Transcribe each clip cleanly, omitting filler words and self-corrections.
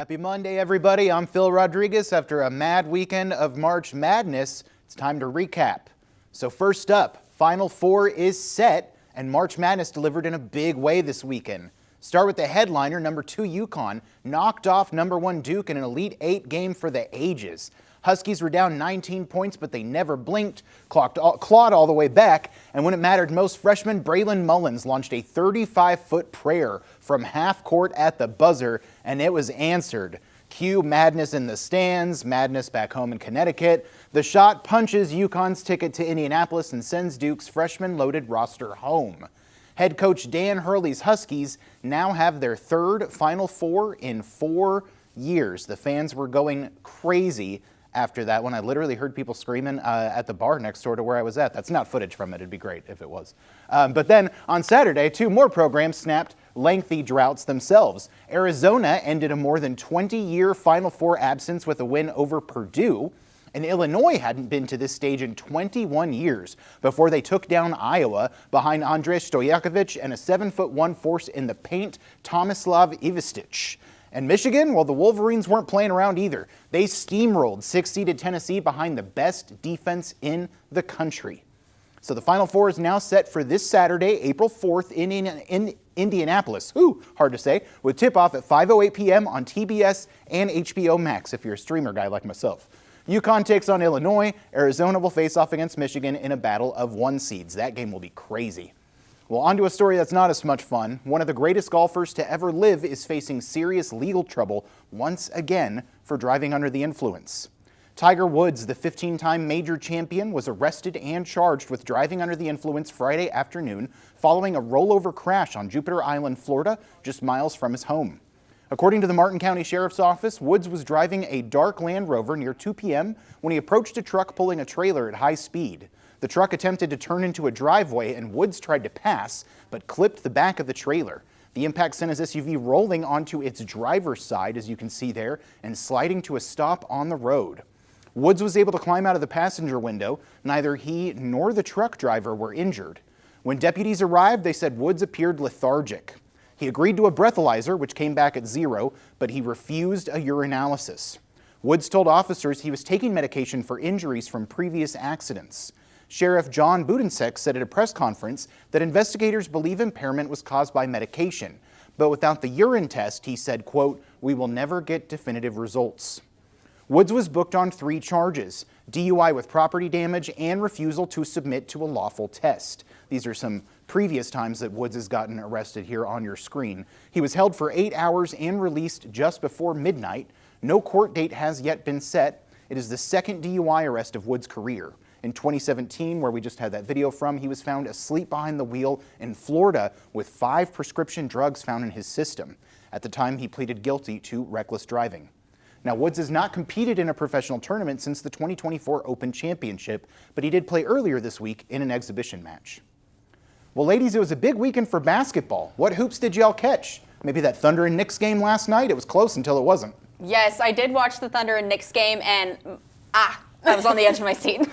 Happy Monday, everybody. I'm Phil Rodriguez. After a mad weekend of March Madness, it's time to recap. So first up, Final Four is set, and March Madness delivered in a big way this weekend. Start with the headliner, number 2 UConn, knocked off number 1 Duke in an Elite Eight game for the ages. Huskies were down 19 points, but they never blinked, clawed all the way back, and when it mattered most, freshman Braylon Mullins launched a 35-foot prayer from half court at the buzzer, and it was answered. Cue madness in the stands, madness back home in Connecticut. The shot punches UConn's ticket to Indianapolis and sends Duke's freshman-loaded roster home. Head coach Dan Hurley's Huskies now have their third Final Four in 4 years. The fans were going crazy after that one. I literally heard people screaming at the bar next door to where I was at. That's not footage from it. It'd be great if it was. But then on Saturday, 2 more programs snapped lengthy droughts themselves. Arizona ended a more than 20-year Final Four absence with a win over Purdue. And Illinois hadn't been to this stage in 21 years before they took down Iowa behind Andrej Stojakovic and a 7'1" force in the paint, Tomislav Ivisic. And Michigan, well, the Wolverines weren't playing around either. They steamrolled 6-seeded Tennessee behind the best defense in the country. So the Final Four is now set for this Saturday, April 4th in Indianapolis. Ooh, hard to say, with tip-off at 5:08 p.m. on TBS and HBO Max if you're a streamer guy like myself. UConn takes on Illinois. Arizona will face off against Michigan in a battle of 1 seeds. That game will be crazy. Well, on to a story that's not as much fun. One of the greatest golfers to ever live is facing serious legal trouble once again for driving under the influence. Tiger Woods, the 15-time major champion, was arrested and charged with driving under the influence Friday afternoon following a rollover crash on Jupiter Island, Florida, just miles from his home. According to the Martin County Sheriff's Office, Woods was driving a dark Land Rover near 2 p.m. when he approached a truck pulling a trailer at high speed. The truck attempted to turn into a driveway and Woods tried to pass, but clipped the back of the trailer. The impact sent his SUV rolling onto its driver's side, as you can see there, and sliding to a stop on the road. Woods was able to climb out of the passenger window. Neither he nor the truck driver were injured. When deputies arrived, they said Woods appeared lethargic. He agreed to a breathalyzer, which came back at 0, but he refused a urinalysis. Woods told officers he was taking medication for injuries from previous accidents. Sheriff John Budensek said at a press conference that investigators believe impairment was caused by medication, but without the urine test, he said, quote, "We will never get definitive results." Woods was booked on 3 charges: DUI with property damage and refusal to submit to a lawful test. These are some previous times that Woods has gotten arrested here on your screen. He was held for 8 hours and released just before midnight. No court date has yet been set. It is the second DUI arrest of Woods' career. In 2017, where we just had that video from, he was found asleep behind the wheel in Florida with 5 prescription drugs found in his system. At the time, he pleaded guilty to reckless driving. Now, Woods has not competed in a professional tournament since the 2024 Open Championship, but he did play earlier this week in an exhibition match. Well, ladies, it was a big weekend for basketball. What hoops did y'all catch? Maybe that Thunder and Knicks game last night? It was close until it wasn't. Yes, I did watch the Thunder and Knicks game, and I was on the edge of my seat.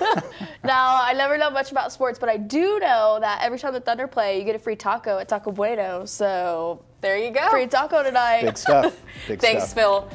Now, I never know much about sports, but I do know that every time the Thunder play, you get a free taco at Taco Bueno. So there you go. Free taco tonight. Big stuff. Big Thanks, stuff. Phil.